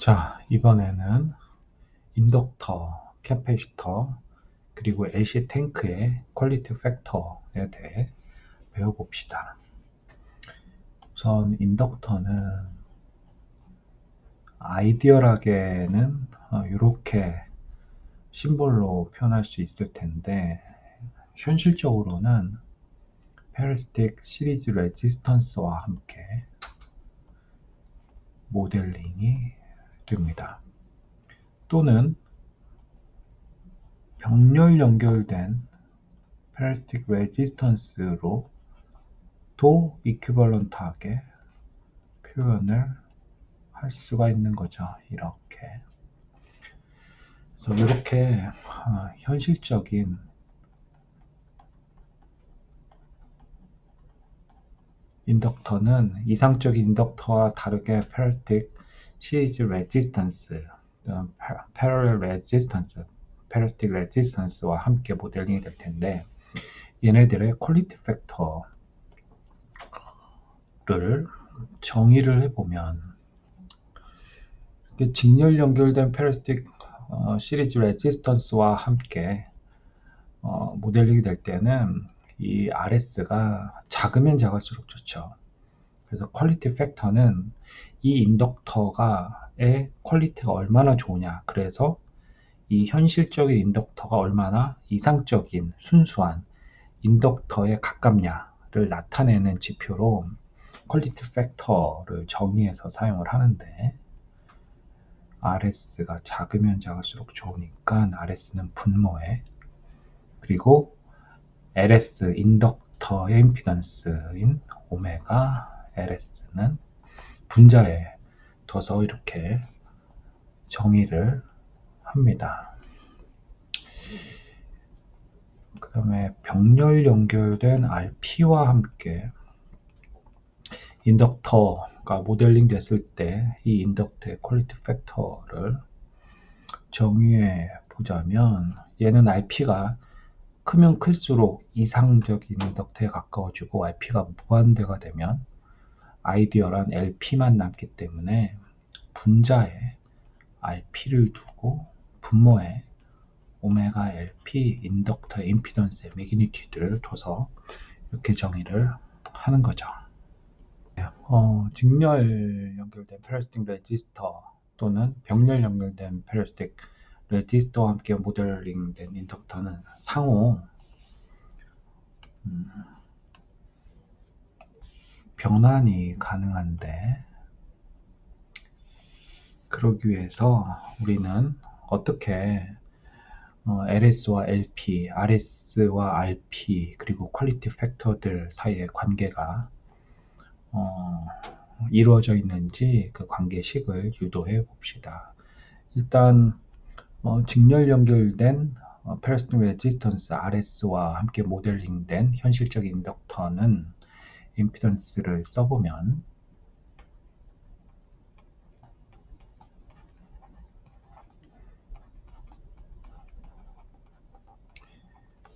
자, 이번에는 인덕터, 캐패시터, 그리고 LC 탱크의 퀄리티 팩터에 대해 배워봅시다. 우선 인덕터는 아이디얼하게는 이렇게 심볼로 표현할 수 있을 텐데, 현실적으로는 페리스틱 시리즈 레지스턴스와 함께 모델링이 됩니다. 또는 병렬 연결된 페리스틱 레지스턴스로 도 이퀴벌런트하게 표현을 할 수가 있는 거죠. 이렇게. 그래서 이렇게 현실적인 인덕터는 이상적인 인덕터와 다르게 페리스틱 시리즈 레지스턴스, 패러렐 레지스턴스, 페리스틱 레지스턴스와 함께 모델링이 될 텐데, 얘네들의 퀄리티 팩터를 정의를 해보면, 직렬 연결된 페리스틱 시리즈 레지스턴스와 함께 모델링이 될 때는 이 RS가 작으면 작을수록 좋죠. 그래서 퀄리티 팩터는 이 인덕터의 퀄리티가 얼마나 좋으냐, 그래서 이 현실적인 인덕터가 얼마나 이상적인 순수한 인덕터에 가깝냐를 나타내는 지표로 퀄리티 팩터를 정의해서 사용을 하는데, RS가 작으면 작을수록 좋으니까 RS는 분모에, 그리고 LS 인덕터의 임피던스인 오메가 LS는 분자에 둬서 이렇게 정의를 합니다. 그 다음에 병렬 연결된 RP와 함께 인덕터가 모델링 됐을 때 이 인덕터의 퀄리티 팩터를 정의해 보자면, 얘는 RP가 크면 클수록 이상적인 인덕터에 가까워지고, RP가 무한대가 되면 아이디얼한 LP만 남기 때문에 분자에 RP를 두고 분모에 오메가 LP 인덕터의 임피던스의 매그니튜드를 둬서 이렇게 정의를 하는 거죠. 직렬 연결된 페리스틱 레지스터 또는 병렬 연결된 페리스틱 레지스터와 함께 모델링된 인덕터는 상호 변환이 가능한데, 그러기 위해서 우리는 어떻게 LS와 LP, RS와 RP, 그리고 퀄리티 팩터들 사이의 관계가 이루어져 있는지 그 관계식을 유도해 봅시다. 일단 직렬 연결된 페리스틱 레지스턴스 RS와 함께 모델링된 현실적인 인덕터는 임피던스를 써보면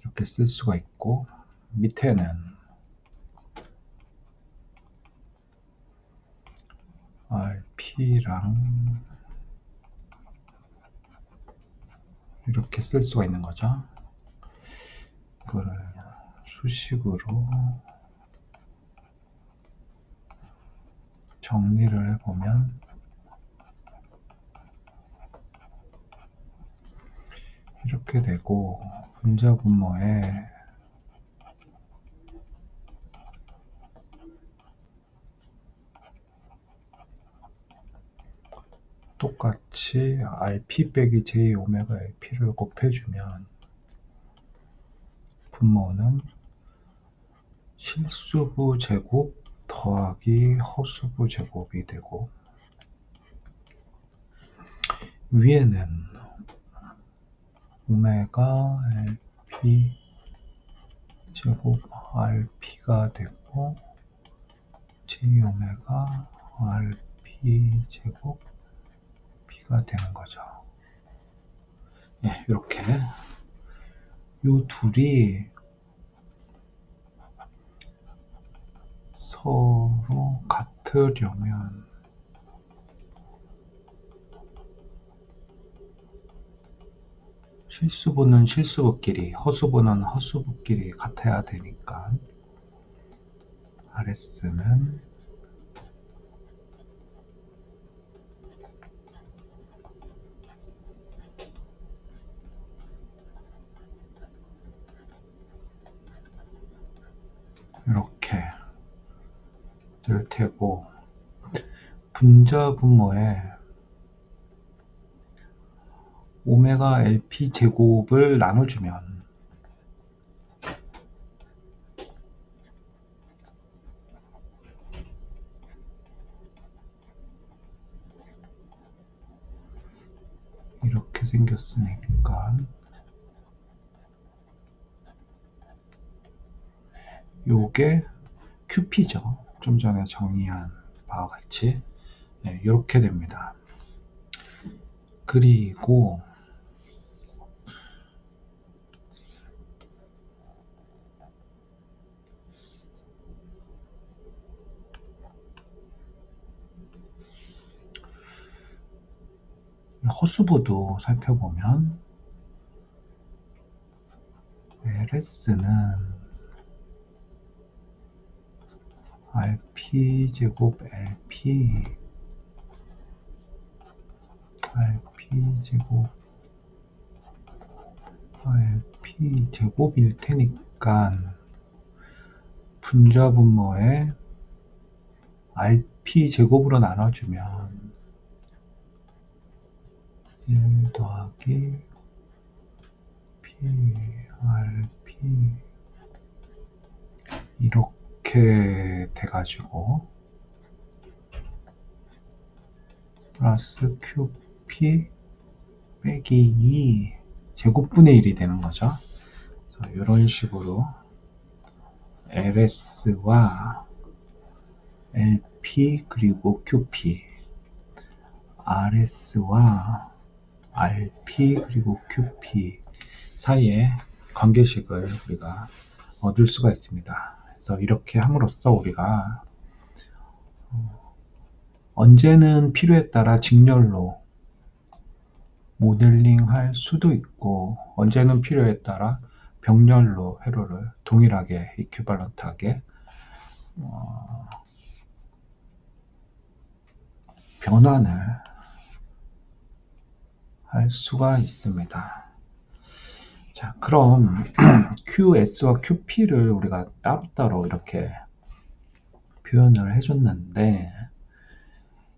이렇게 쓸 수가 있고, 밑에는 RP랑 이렇게 쓸 수가 있는 거죠. 그거를 수식으로 정리를 해보면 이렇게 되고, 분자 분모에 똑같이 RP 빼기 J 오메가 LP를 곱해주면 분모는 실수부 제곱 더하기 허수부 제곱이 되고, 위에는 오메가 LP 제곱 RP가 되고, J 오메가 RP 제곱 P가 되는 거죠. 예, 이렇게 이 둘이 서로 같으려면 실수부는 실수부끼리, 허수부는 허수부끼리 같아야 되니까 RS는 이렇게 될 테고, 분자 분모에 오메가 LP 제곱을 나눠주면 이렇게 생겼으니까 요게 QP죠. 좀 전에 정의한 바와 같이 이렇게 됩니다. 그리고 허수부도 살펴보면 LS는 RP 제곱 LP 제곱일 테니까 분자 분모에 RP 제곱으로 나눠주면 1 더하기 PRP 이렇게 돼가지고 플러스 QP 빼기 2 제곱분의 1이 되는 거죠. 이런 식으로 LS와 LP 그리고 QP, RS와 RP 그리고 QP 사이에 관계식을 우리가 얻을 수가 있습니다. 그래서 이렇게 함으로써 우리가 언제는 필요에 따라 직렬로 모델링 할 수도 있고, 언제는 필요에 따라 병렬로 회로를 동일하게 이퀴발런트하게 변환을 할 수가 있습니다. 자, 그럼 QS와 QP를 우리가 따로따로 이렇게 표현을 해줬는데,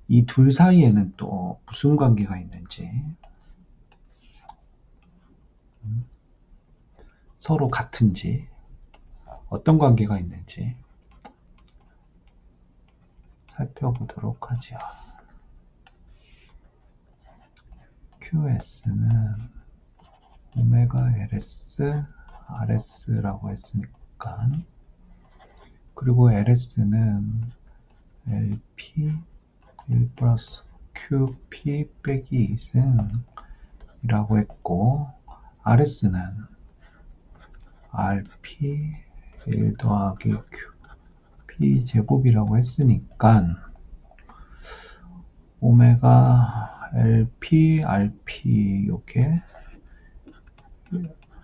이 둘 사이에는 또 무슨 관계가 있는지, 서로 같은지, 어떤 관계가 있는지 살펴보도록 하죠. QS는 오메가 LS, RS라고 했으니까, 그리고 LS는 LP 1 플러스 QP 빼기 2승이라고 했고, RS는 RP 1 더하기 QP 제곱이라고 했으니까 오메가 LP, RP 요게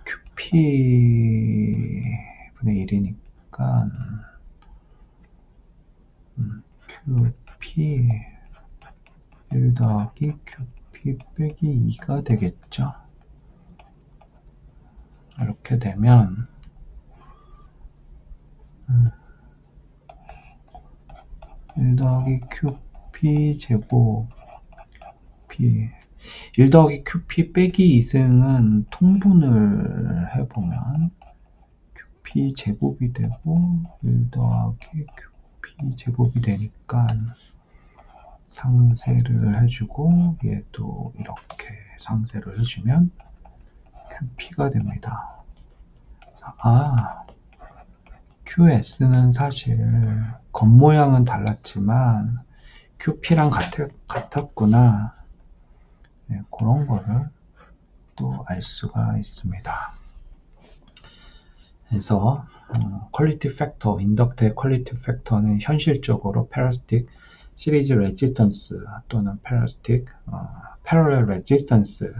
QP 분의 1이니까 QP 1 더하기 QP 빼기 2가 되겠죠. 이렇게 되면 1 더하기 QP 제곱 P 1 더하기 QP 빼기 2승은 통분을 해보면 QP 제곱이 되고 1 더하기 QP 제곱이 되니까 상쇄를 해주고 얘도 이렇게 상쇄를 해주면 QP가 됩니다. QS는 사실 겉모양은 달랐지만 QP랑 같았구나, 그런 거를 또 알 수가 있습니다. 그래서 퀄리티 팩터, 인덕터의 퀄리티 팩터는 현실적으로 패러스틱 시리즈 레지스턴스 또는 패러스틱 패러렐 레지스턴스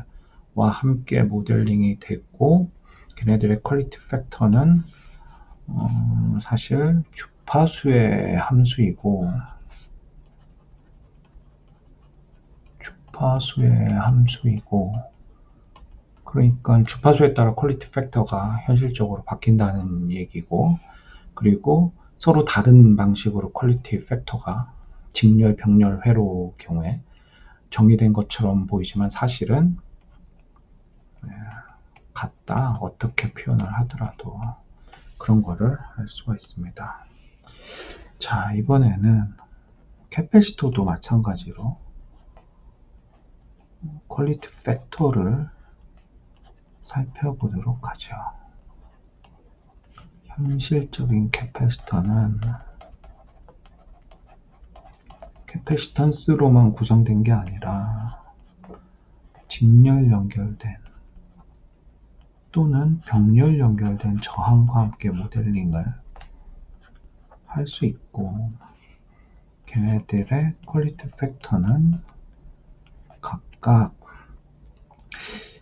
함께 모델링이 됐고, 걔네들의 퀄리티 팩터는 사실 주파수의 함수이고, 그러니까 주파수에 따라 퀄리티 팩터가 현실적으로 바뀐다는 얘기고, 그리고 서로 다른 방식으로 퀄리티 팩터가 직렬, 병렬, 회로 경우에 정의된 것처럼 보이지만 사실은 같다. 어떻게 표현을 하더라도 그런 거를 할 수가 있습니다. 자, 이번에는 캐패시터도 마찬가지로 퀄리티 팩터를 살펴보도록 하죠. 현실적인 캐패시터는 캐패시턴스로만 구성된 게 아니라 직렬 연결된 또는 병렬 연결된 저항과 함께 모델링을 할 수 있고, 걔네들의 퀄리티 팩터는 각각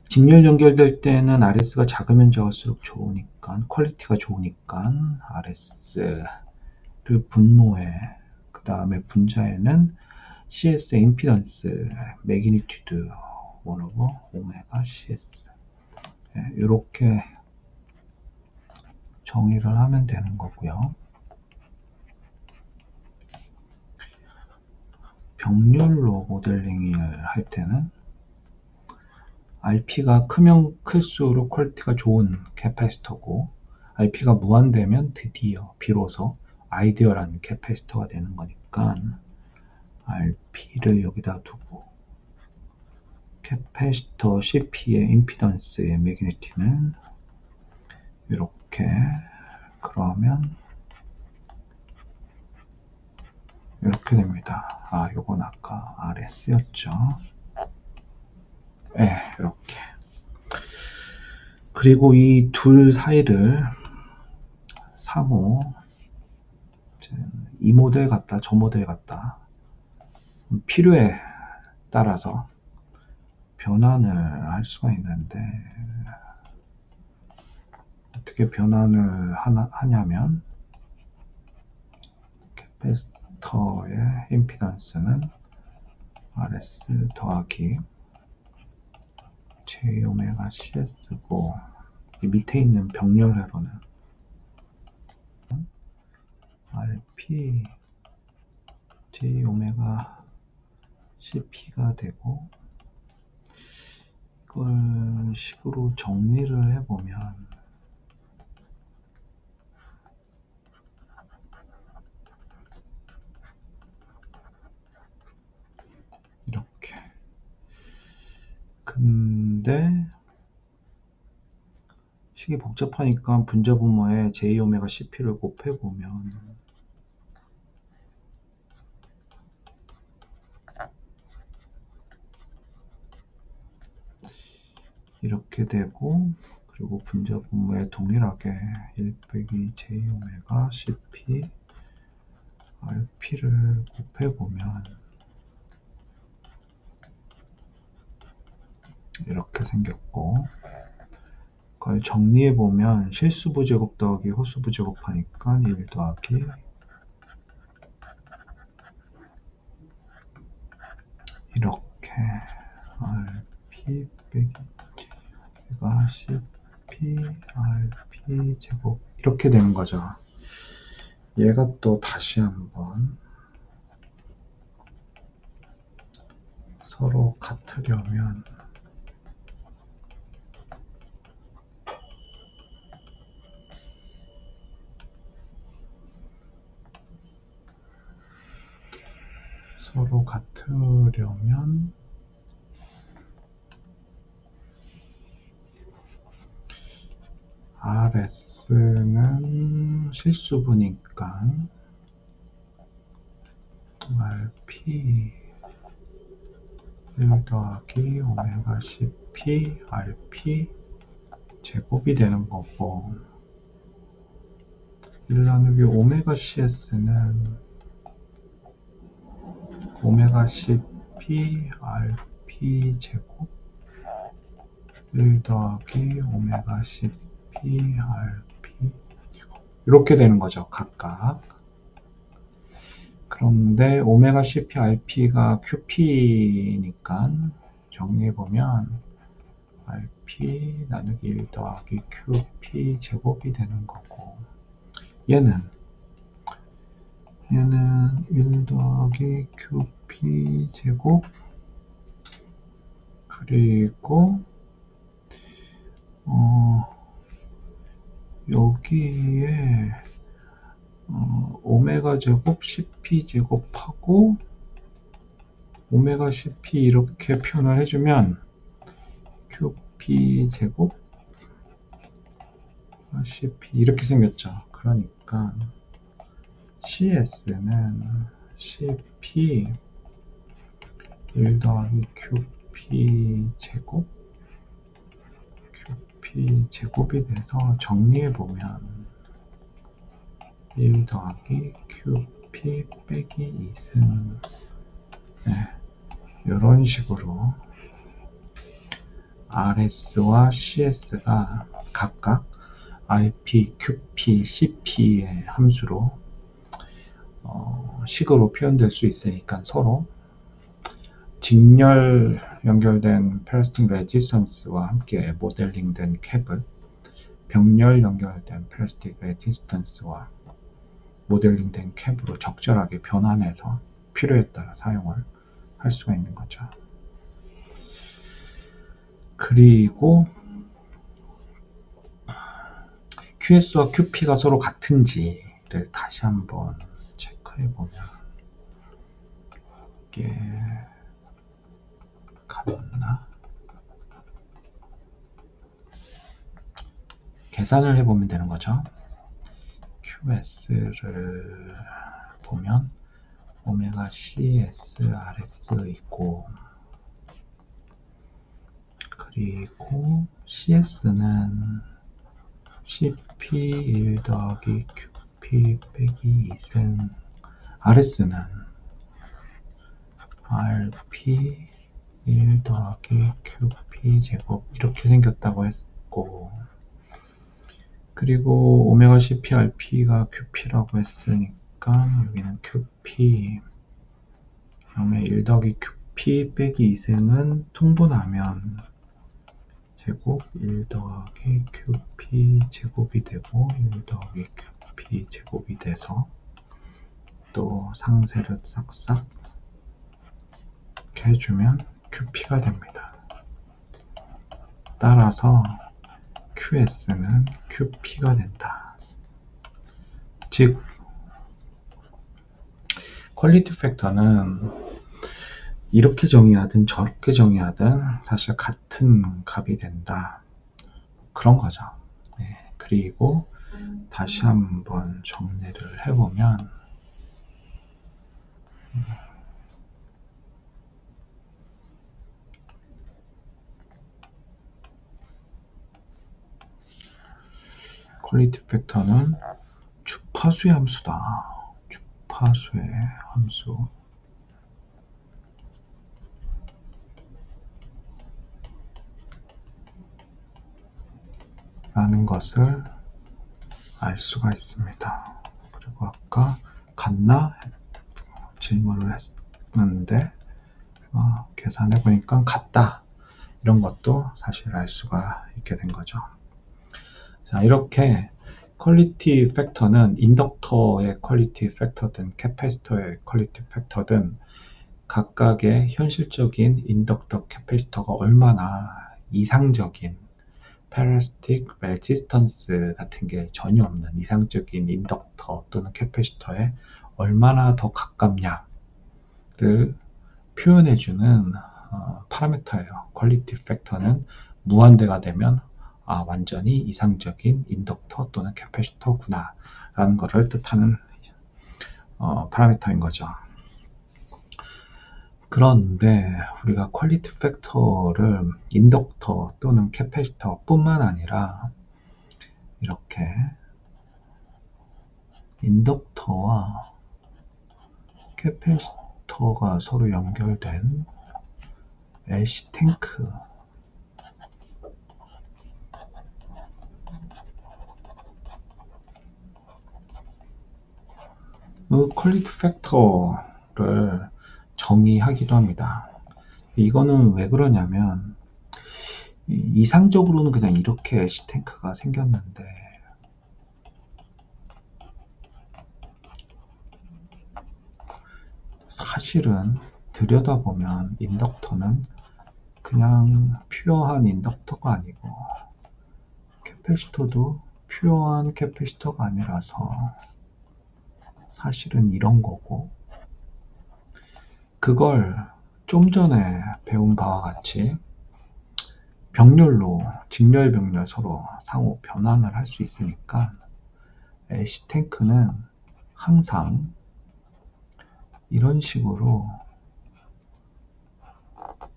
직렬 연결될 때는 RS가 작으면 작을수록 좋으니까, 퀄리티가 좋으니까 RS를 분모에, 그 다음에 분자에는 CS 임피던스 매그니튜드 1/오메가 CS 이렇게 정의를 하면 되는 거고요. 병렬로 모델링을 할 때는 RP가 크면 클수록 퀄리티가 좋은 캐패시터고, RP가 무한되면 드디어 비로소 아이디어라는 캐패시터가 되는 거니까 RP를 여기다 두고 캐패시터 CP의 임피던스의 매그니티는 이렇게, 그러면 이렇게 됩니다. 요건 아까 RS였죠. 이렇게. 그리고 이 둘 사이를 상호 이 모델 같다, 저 모델 같다, 필요에 따라서 변환을 할 수가 있는데, 어떻게 변환을 하냐면 캐패시터의 임피던스는 RS 더하기 J오메가 CS고, 이 밑에 있는 병렬회로는 RP J오메가 CP가 되고, 이걸 식으로 정리를 해보면 이렇게. 근데 식이 복잡하니까 분자 분모에 J오메가 CP를 곱해보면 이렇게 되고, 그리고 분자 분모에 동일하게 1 빼기 J오메가 CP RP를 곱해보면 이렇게 생겼고, 그걸 정리해보면 실수부 제곱 더하기 호수부 제곱하니까 1 더하기 이렇게 RP 빼기 J가 CP RP 제곱 이렇게 되는 거죠. 얘가 또 다시 한번 서로 같으려면 RS는 실수부니까 RP 1 더하기 오메가 CP RP 제곱이 되는 거고, 1 나누기 오메가 CS는 오메가 CP RP 제곱 1 더하기 오메가 CP RP 이렇게 되는 거죠, 각각. 그런데 오메가 CP RP가 QP니까 정리해보면 RP 나누기 1 더하기 QP 제곱이 되는 거고, 얘는 1 더하기 QP 제곱, 그리고 여기에 오메가 제곱 CP 제곱하고 오메가 CP 이렇게 표현을 해주면 QP 제곱 CP 이렇게 생겼죠. 그러니까 CS는 CP 1 더하기 QP 제곱 QP 제곱이 돼서 정리해보면 1 더하기 QP 빼기 2승, 네, 이런 식으로 RS와 CS가 각각 RP, QP, CP의 함수로 식으로 표현될 수 있으니까 서로 직렬 연결된 페러스틱 레지스턴스와 함께 모델링된 캡을 병렬 연결된 페러스틱 레지스턴스와 모델링된 캡으로 적절하게 변환해서 필요에 따라 사용을 할 수가 있는 거죠. 그리고 QS와 QP가 서로 같은지를 다시 한번 체크해보면 이게 같나? 계산을 해보면 되는 거죠. QS를 보면 오메가 CS, RS 있고, 그리고 CS는 CP 1 더하기 QP 빼기 2승, RS는 RP 1 더하기 QP 제곱 이렇게 생겼다고 했고, 그리고 오메가 CP RP가 QP라고 했으니까 여기는 QP 그다음에 1 더하기 QP 빼기 2승은 통분하면 제곱 1 더하기 QP 제곱이 되고 1 더하기 QP 제곱이 돼서 또 상세를 싹싹 이렇게 해주면 QP가 됩니다. 따라서 QS는 QP가 된다. 즉 퀄리티 팩터는 이렇게 정의하든 저렇게 정의하든 사실 같은 값이 된다, 그런 거죠. 네, 그리고 다시 한번 정리를 해보면 퀄리티 팩터는 주파수의 함수다. 주파수의 함수. 라는 것을 알 수가 있습니다. 그리고 아까 같나? 질문을 했는데 계산해 보니까 같다. 이런 것도 사실 알 수가 있게 된 거죠. 자, 이렇게 퀄리티 팩터는 인덕터의 퀄리티 팩터든 캐패시터의 퀄리티 팩터든 각각의 현실적인 인덕터 캐패시터가 얼마나 이상적인 페러스틱 레지스턴스 같은 게 전혀 없는 이상적인 인덕터 또는 캐패시터에 얼마나 더 가깝냐를 표현해주는 파라미터예요. 퀄리티 팩터는 무한대가 되면 완전히 이상적인 인덕터 또는 캐패시터구나 라는 것을 뜻하는 파라미터인 거죠. 그런데 우리가 퀄리티 팩터를 인덕터 또는 캐패시터 뿐만 아니라 이렇게 인덕터와 캐패시터가 서로 연결된 LC 탱크 퀄리티 팩터를 정의하기도 합니다. 이거는 왜 그러냐면 이상적으로는 그냥 이렇게 애쉬탱크가 생겼는데 사실은 들여다보면 인덕터는 그냥 퓨어한 인덕터가 아니고 캐패시터도 퓨어한 캐패시터가 아니라서 사실은 이런 거고, 그걸 좀 전에 배운 바와 같이 병렬로 직렬 병렬 서로 상호 변환을 할 수 있으니까 애쉬탱크는 항상 이런 식으로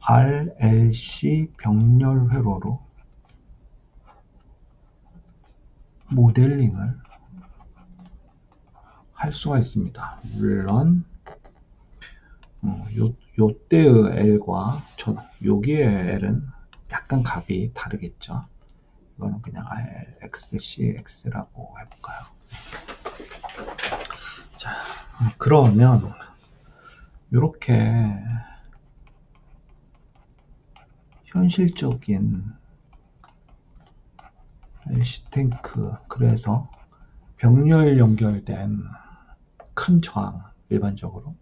RLC 병렬 회로로 모델링을 할 수가 있습니다. 물론 요때의 L과 여기의 L은 약간 값이 다르겠죠. 이거는 그냥 RXCX라고 해볼까요? 자, 그러면 이렇게 현실적인 애쉬탱크, 그래서 병렬 연결된 큰 저항, 일반적으로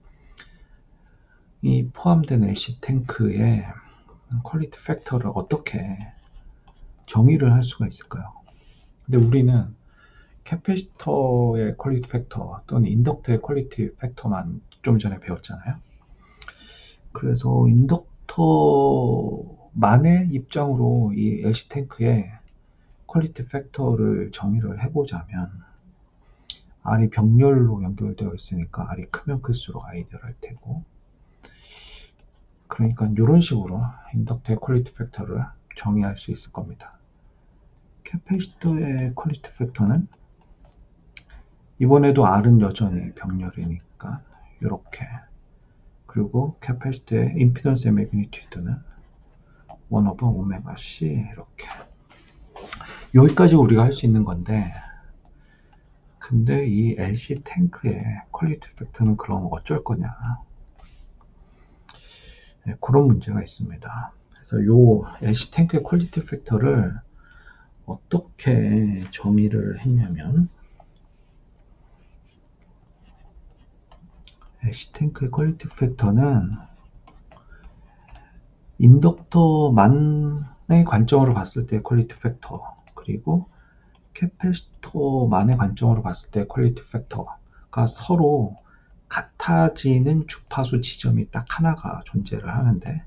이 포함된 애쉬탱크의 퀄리티 팩터를 어떻게 정의를 할 수가 있을까요? 근데 우리는 캐패시터의 퀄리티 팩터 또는 인덕터의 퀄리티 팩터만 좀 전에 배웠잖아요. 그래서 인덕터만의 입장으로 이 애쉬탱크의 퀄리티 팩터를 정의를 해보자면 R이 병렬로 연결되어 있으니까 R이 크면 클수록 아이디어할 테고, 그러니까 이런 식으로 인덕터의 퀄리티 팩터를 정의할 수 있을 겁니다. 캐패시터의 퀄리티 팩터는 이번에도 R은 여전히 병렬이니까 이렇게, 그리고 캐패시터의 임피던스의 매그니튜드는 1/오메가 C, 이렇게. 여기까지 우리가 할 수 있는 건데, 근데 이 LC 탱크의 퀄리티 팩터는 그럼 어쩔 거냐, 네, 그런 문제가 있습니다. 그래서 요 LC 탱크의 퀄리티 팩터를 어떻게 정의를 했냐면, LC 탱크의 퀄리티 팩터는 인덕터만의 관점으로 봤을 때 퀄리티 팩터, 그리고 캐패시터만의 관점으로 봤을 때 퀄리티 팩터가 서로 같아지는 주파수 지점이 딱 하나가 존재를 하는데,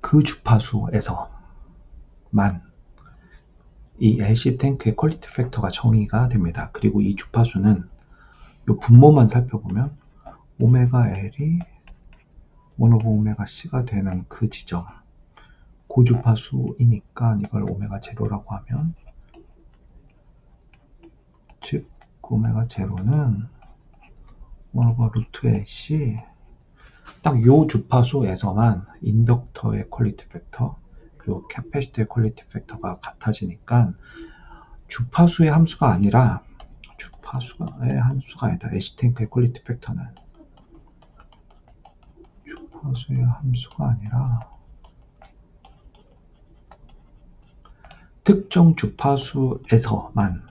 그 주파수에서만 이 LC 탱크의 퀄리티 팩터가 정의가 됩니다. 그리고 이 주파수는 이 분모만 살펴보면 오메가 L이 1/오메가 C가 되는 그 지점, 고주파수이니까 이걸 오메가 제로라고 하면, 즉 오메가 제로는 1/루트 AC, 딱 요 주파수에서만 인덕터의 퀄리티 팩터 그리고 캐패시터의 퀄리티 팩터가 같아지니까 주파수의 함수가 아니라 애쉬탱크의 퀄리티 팩터는 주파수의 함수가 아니라 특정 주파수에서만,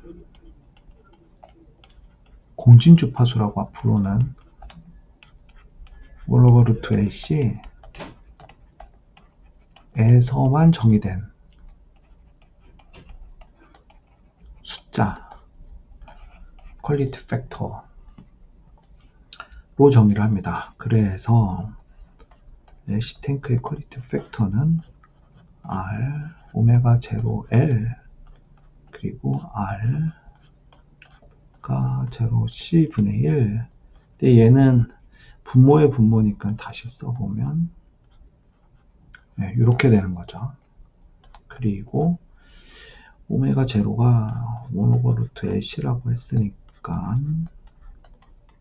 공진 주파수라고 앞으로는 1/루트 AC 에서만 정의된 숫자 퀄리티 팩터로 정의를 합니다. 그래서 애쉬탱크의 퀄리티 팩터는 R 오메가 제로 L 그리고 R가 제로 C 분의 1. 근데 얘는 분모의 분모니까 다시 써보면 이렇게 되는 거죠. 그리고 오메가 제로가 1/루트 LC라고 했으니까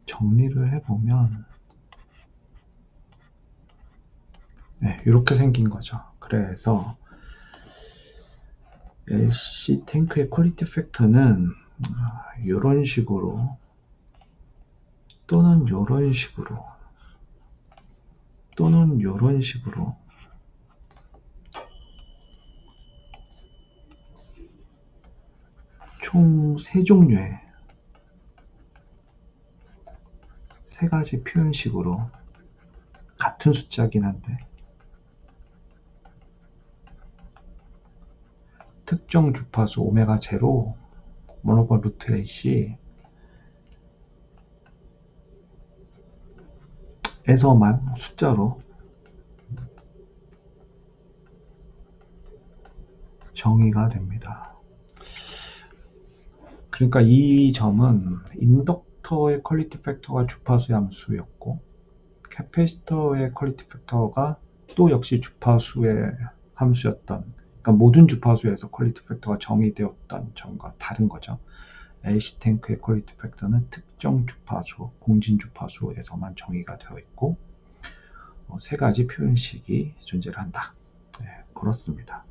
정리를 해보면 이렇게 생긴 거죠. 그래서 LC 탱크의 퀄리티 팩터는 이런 식으로 또는 이런 식으로 또는 이런 식으로 총 3종류의 3가지 표현식으로 같은 숫자긴 한데 특정 주파수 오메가 제로 모노번 루트 AC 에서만 숫자로 정의가 됩니다. 그러니까 이 점은 인덕터의 퀄리티 팩터가 주파수의 함수였고 캐패시터의 퀄리티 팩터가 또 역시 주파수의 함수였던, 그러니까 모든 주파수에서 퀄리티 팩터가 정의되었던 점과 다른 거죠. AC 탱크의 퀄리티 팩터는 특정 주파수, 공진 주파수에서만 정의가 되어 있고 3가지 표현식이 존재를 한다. 네, 그렇습니다.